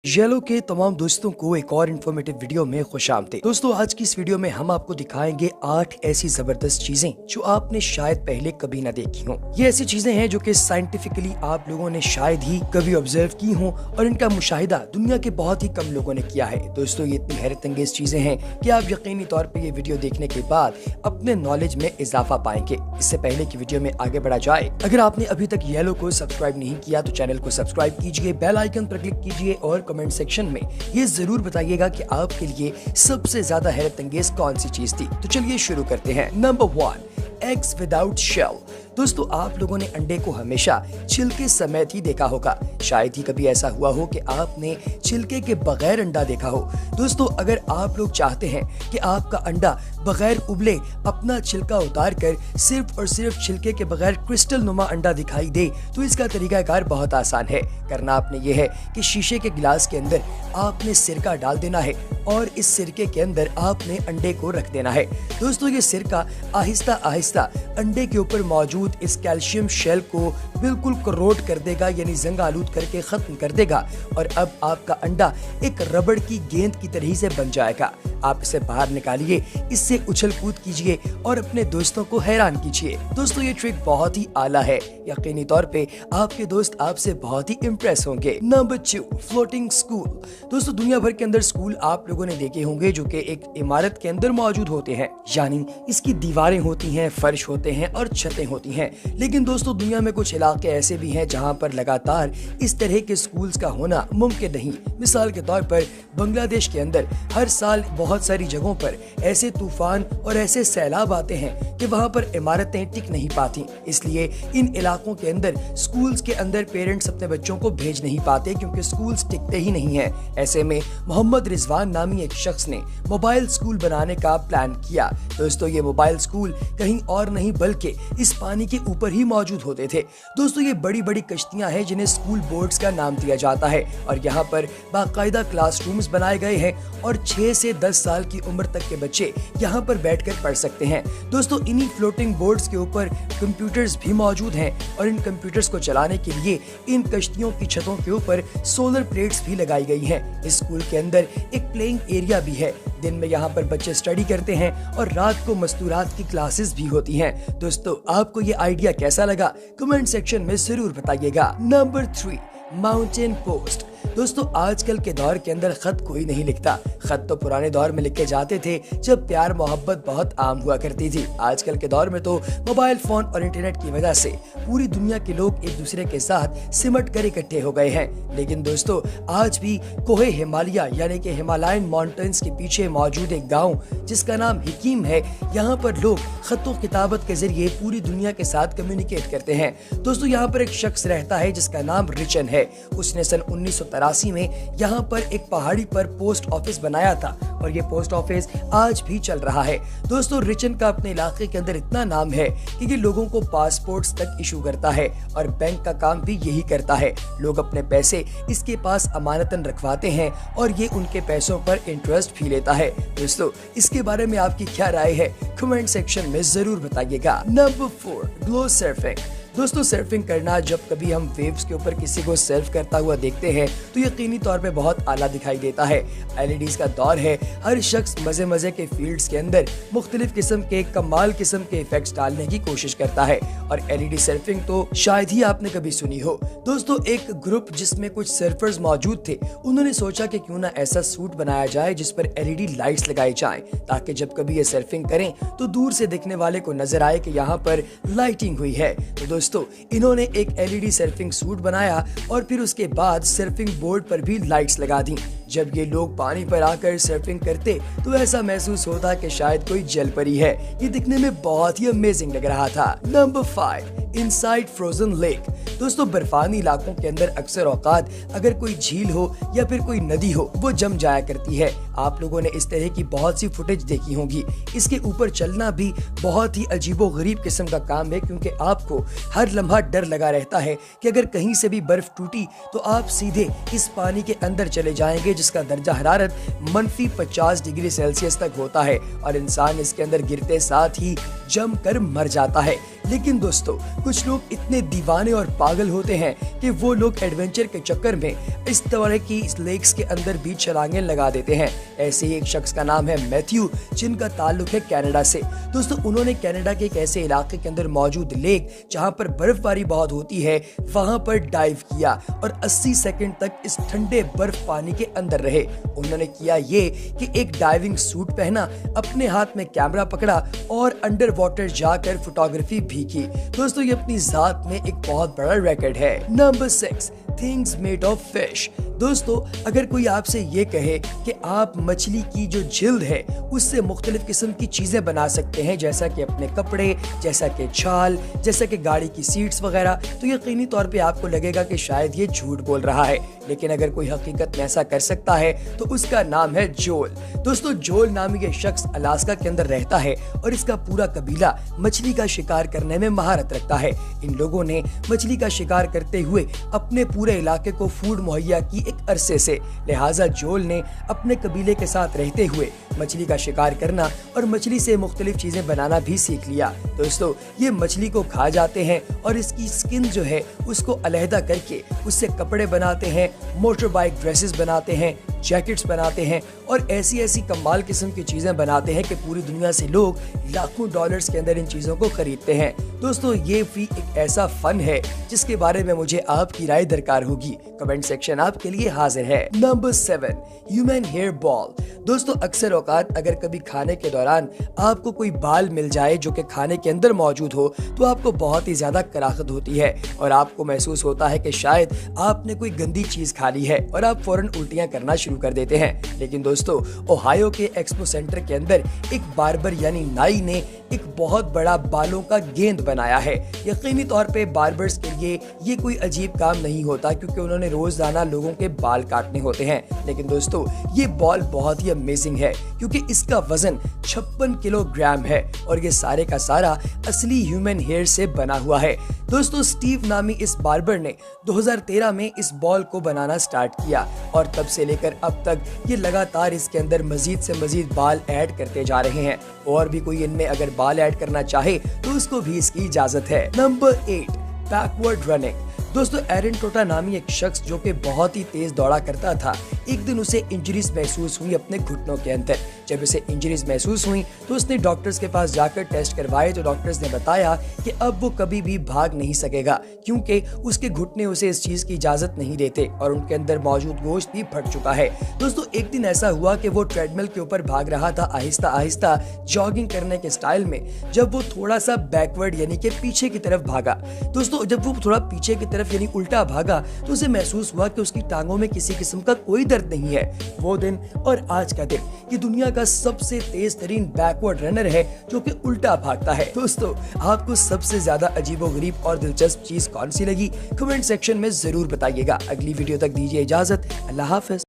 Yellow के तमाम दोस्तों को एक और इन्फॉर्मेटिव वीडियो में खुशामदीद। दोस्तों, आज की इस वीडियो में हम आपको दिखाएंगे 8 ऐसी जबरदस्त चीजें जो आपने शायद पहले कभी ना देखी हों। ये ऐसी चीजें हैं जो कि साइंटिफिकली आप लोगों ने शायद ही कभी ऑब्जर्व की हों और इनका मुशाहिदा दुनिया के बहुत ही कम लोगों ने किया है। दोस्तों, ये इतनी हैरत अंगेज चीजें हैं कि आप यकीनी तौर पर ये वीडियो देखने के बाद अपने नॉलेज में इजाफा पाएंगे। इससे पहले की वीडियो में आगे बढ़ा जाए, अगर आपने अभी तक येलो को सब्सक्राइब नहीं किया तो चैनल को सब्सक्राइब कीजिए, बेल आइकन पर क्लिक कीजिए और कमेंट सेक्शन में ये जरूर बताइएगा कि आपके लिए सबसे ज्यादा हैरत अंगेज कौन सी चीज थी। तो चलिए शुरू करते हैं। Number 1, eggs without shell. दोस्तों, आप लोगों ने अंडे को हमेशा छिलके समेत ही देखा होगा। शायद ही कभी ऐसा हुआ हो कि आपने छिलके के बगैर अंडा देखा हो। दोस्तों, अगर आप लोग चाहते हैं कि आपका अंडा बगैर उबले अपना छिलका उतार कर सिर्फ और सिर्फ छिलके के बगैर क्रिस्टल नुमा अंडा दिखाई दे, तो इसका तरीकाकार बहुत आसान है। करना आपने ये है कि शीशे के गिलास के अंदर आपने सिरका डाल देना है और इस सिरके के अंदर आपने अंडे को रख देना है। दोस्तों, ये सिरका आहिस्ता आहिस्ता अंडे के ऊपर मौजूद इस कैल्शियम शेल को बिल्कुल करोड कर देगा, यानी जंग आलूद करके खत्म कर देगा और अब आपका अंडा एक रबड़ की गेंद की तरह से बन जाएगा। आप इसे बाहर निकालिए, इससे उछल कूद कीजिए और अपने दोस्तों को हैरान कीजिए। दोस्तों, ये ट्रिक बहुत ही आला है। यकीनी तौर पे आपके दोस्त आपसे बहुत ही इम्प्रेस होंगे। Number 2, floating school. दोस्तों, दुनिया भर के अंदर स्कूल आप लोगों ने देखे होंगे जो कि एक इमारत के अंदर मौजूद होते हैं, यानी इसकी दीवारें होती हैं, फर्श होते हैं और छतें होती हैं। लेकिन दोस्तों, दुनिया में कुछ इलाके ऐसे भी हैं जहां पर लगातार इस तरह के स्कूल्स का होना मुमकिन नहीं। मिसाल के तौर पर बांग्लादेश के अंदर हर साल बहुत सारी जगहों पर ऐसे तूफान और ऐसे सैलाब आते हैं कि वहां पर इमारतें टिक नहीं पाती। इसलिए इन इलाकों के अंदर स्कूल्स के अंदर पेरेंट्स अपने बच्चों को भेज नहीं पाते क्योंकि स्कूल्स टिकते ही नहीं हैं। ऐसे में मोहम्मद रिजवान नामी एक शख्स ने मोबाइल स्कूल बनाने का प्लान किया। दोस्तों, ये मोबाइल स्कूल कहीं और नहीं बल्कि इस पानी के ऊपर ही मौजूद होते थे। दोस्तों, ये बड़ी बड़ी कश्तियां हैं जिन्हें स्कूल बोर्ड्स का नाम दिया जाता है और यहाँ पर बाकायदा क्लासरूम्स बनाए गए हैं और 6 से 10 साल की उम्र तक के बच्चे यहाँ पर बैठकर पढ़ सकते हैं। दोस्तों, इन्हीं फ्लोटिंग बोर्ड्स के ऊपर कंप्यूटर्स भी मौजूद हैं और इन कंप्यूटर्स को चलाने के लिए इन कश्तियों की छतों के ऊपर सोलर प्लेट्स भी लगाई गई हैं। इस स्कूल के अंदर एक प्लेइंग एरिया भी है। दिन में यहाँ पर बच्चे स्टडी करते हैं और रात को मस्तूरात की क्लासेस भी होती हैं। दोस्तों, आपको ये आइडिया कैसा लगा? कमेंट सेक्शन में जरूर बताइएगा। Number 3, mountain post. दोस्तों, आजकल के दौर के अंदर खत कोई नहीं लिखता। खत तो पुराने दौर में लिखे जाते थे जब प्यार मोहब्बत बहुत आम हुआ करती थी। आजकल के दौर में तो मोबाइल फोन और इंटरनेट की वजह से पूरी दुनिया के लोग एक दूसरे के साथ सिमट कर इकट्ठे हो गए हैं। लेकिन दोस्तों, आज भी कोहे हिमालय यानी कि हिमालयन माउंटेन्स के पीछे मौजूद एक गाँव जिसका नाम हकीम है, यहाँ पर लोग खतों किताबत के जरिए पूरी दुनिया के साथ कम्युनिकेट करते हैं। दोस्तों, यहाँ पर एक शख्स रहता है जिसका नाम रिचन है। उसने सन 1983 में यहाँ पर एक पहाड़ी पर पोस्ट ऑफिस बनाया था और ये पोस्ट ऑफिस आज भी चल रहा है। दोस्तों, रिचन का अपने इलाके के अंदर इतना नाम है कि ये लोगों को पासपोर्ट्स तक इशू करता है और बैंक का काम भी यही करता है। लोग अपने पैसे इसके पास अमानतन रखवाते हैं और ये उनके पैसों पर इंटरेस्ट भी लेता है। दोस्तों, इसके बारे में आपकी क्या राय है? कमेंट सेक्शन में जरूर बताइएगा। Number 4, glow surfing. दोस्तों, सर्फिंग करना, जब कभी हम वेव्स के ऊपर किसी को सर्फ करता हुआ देखते हैं तो यकीनी तौर पे बहुत आला दिखाई देता है। एलईडीज का दौर है, हर शख्स मजे मजे के फील्ड्स के अंदर मुख्तलिफ किस्म के कमाल किस्म के इफेक्ट्स डालने की कोशिश करता है और एलईडी सर्फिंग तो शायद ही आपने कभी सुनी हो। दोस्तों, एक ग्रुप जिसमें कुछ सर्फर्स मौजूद थे, उन्होंने सोचा कि क्यों ना ऐसा सूट बनाया जाए जिस पर एलईडी लाइट्स लगाई जाएं, ताकि जब कभी ये सर्फिंग करें तो दूर से देखने वाले को नजर आए कि यहाँ पर लाइटिंग हुई है। तो दोस्तों, इन्होंने एक एलईडी सर्फिंग सूट बनाया और फिर उसके बाद सर्फिंग बोर्ड पर भी लाइट्स लगा दी। जब ये लोग पानी पर आकर सर्फिंग करते तो ऐसा महसूस होता कि शायद कोई जल परी है। ये दिखने में बहुत ही अमेजिंग लग रहा था। Number 5, inside frozen lake. दोस्तों, बर्फानी इलाकों के अंदर अक्सर औकात अगर कोई झील हो या फिर कोई नदी हो, वो जम जाया करती है। आप लोगों ने इस तरह की बहुत सी फुटेज देखी होगी। इसके ऊपर चलना भी बहुत ही अजीबो गरीब किस्म का काम है क्योंकि आपको हर लम्हा डर लगा रहता है कि अगर कहीं से भी बर्फ टूटी तो आप सीधे इस पानी के अंदर चले जाएंगे जिसका दर्जा हरारत -50 डिग्री सेल्सियस तक होता है और इंसान इसके अंदर गिरते साथ ही जम कर मर जाता है। लेकिन दोस्तों, कुछ लोग इतने दीवाने और पागल होते हैं कि वो लोग एडवेंचर के चक्कर में इस तरह की इस लेक्स के अंदर भी छलांगें लगा देते हैं। ऐसे ही एक शख्स का नाम है मैथ्यू, जिनका ताल्लुक है कनाडा से। दोस्तों, उन्होंने कनाडा के एक ऐसे इलाके के अंदर मौजूद लेक जहां पर बर्फबारी बहुत होती है वहां पर डाइव किया और 80 सेकंड तक इस ठंडे बर्फ पानी के अंदर रहे। उन्होंने किया ये कि एक डाइविंग सूट पहना, अपने हाथ में कैमरा पकड़ा और अंडर वाटर जाकर फोटोग्राफी भी की। दोस्तों, ये अपनी जात में एक बहुत बड़ा रिकॉर्ड है। Number 6, things made of fish. दोस्तों, अगर कोई आपसे ये कहे कि आप मछली की जो जिल्द है उससे मुख्तलिफ किस्म की चीजें बना सकते हैं, जैसा कि अपने कपड़े, जैसा कि छाल, जैसा कि गाड़ी की सीट्स वगैरह, तो यकीनी तौर पे आपको लगेगा कि शायद ये झूठ बोल रहा है। लेकिन अगर कोई हकीकत में ऐसा कर सकता है तो उसका नाम है जोल। दोस्तों, जोल नामी ये शख्स अलास्का के अंदर रहता है और इसका पूरा कबीला मछली का शिकार करने में महारत रखता है। इन लोगों ने मछली का शिकार करते हुए अपने पूरे इलाके को फूड मुहैया की एक अरसे से, लिहाजा जोल ने अपने कबीले के साथ रहते हुए मछली का शिकार करना और मछली से मुख्तलिफ चीजें बनाना भी सीख लिया। दोस्तों, ये मछली को खा जाते हैं और इसकी स्किन जो है उसको अलहदा करके उससे कपड़े बनाते हैं, मोटर बाइक ड्रेसेस बनाते हैं, जैकेट्स बनाते हैं और ऐसी ऐसी कमाल किस्म की चीजें बनाते हैं कि पूरी दुनिया से लोग लाखों डॉलर्स के अंदर इन चीजों को खरीदते हैं। दोस्तों, ये भी एक ऐसा फन है जिसके बारे में मुझे आपकी राय दरकार होगी। कमेंट सेक्शन आपके लिए हाजिर है। Number 7, human hair ball. दोस्तों, अक्सर औकात अगर कभी खाने के दौरान आपको कोई बाल मिल जाए जो कि खाने के अंदर मौजूद हो तो आपको बहुत ही ज्यादा कराहत होती है और आपको महसूस होता है कि शायद आपने कोई गंदी चीज खा ली है और आप फौरन उल्टियां करना शुरू कर देते हैं। लेकिन दोस्तों, ओहायो के एक्सपो सेंटर के अंदर एक बार्बर यानी नाई ने एक बहुत बड़ा बालों का गेंद बनाया है। यकीनी तौर पे बार्बर्स के लिए ये कोई अजीब काम नहीं होता क्योंकि उन्होंने रोजाना लोगों के बाल काटने होते हैं। लेकिन दोस्तों, ये बॉल बहुत ही अमेजिंग है क्योंकि इसका वजन 56 किलोग्राम है और ये सारे का सारा असली ह्यूमन हेयर से बना हुआ है। दोस्तों, स्टीव नामी इस बार्बर ने 2013 में इस बॉल को बनाना स्टार्ट किया और तब से लेकर अब तक ये लगातार इसके अंदर मजीद से मजीद बाल ऐड करते जा रहे हैं और भी कोई इनमें अगर बाल ऐड करना चाहे तो उसको भी इसकी इजाजत है। Number 8, backward running. दोस्तों, एरन टोटा नामी एक शख्स जो कि बहुत ही तेज दौड़ा करता था, एक दिन उसे इंजरीज महसूस हुई अपने घुटनों के अंदर। जब उसे इंजरीज महसूस हुई तो उसने डॉक्टर्स के पास जाकर टेस्ट करवाए तो डॉक्टर्स ने बताया कि अब वो कभी भी भाग नहीं सकेगा क्योंकि उसके घुटने उसे इस चीज की इजाजत नहीं देते और उनके अंदर मौजूद गोश्त भी फट चुका है। दोस्तों, एक दिन ऐसा हुआ कि वो ट्रेडमिल के ऊपर भाग रहा था आहिस्ता आहिस्ता जॉगिंग करने के स्टाइल में, जब वो थोड़ा सा बैकवर्ड यानी कि पीछे की तरफ भागा। दोस्तों, जब वो थोड़ा पीछे की तरफ यानी उल्टा भागा तो उसे महसूस हुआ कि उसकी टांगों में किसी किस्म का कोई दर्द नहीं है। वो दिन और आज का दिन ये दुनिया का सबसे तेज तरीन बैकवर्ड रनर है जो कि उल्टा भागता है। दोस्तों, आपको सबसे ज्यादा अजीबोगरीब और दिलचस्प चीज कौन सी लगी? कमेंट सेक्शन में जरूर बताइएगा। अगली वीडियो तक दीजिए इजाजत। अल्लाह हाफिज।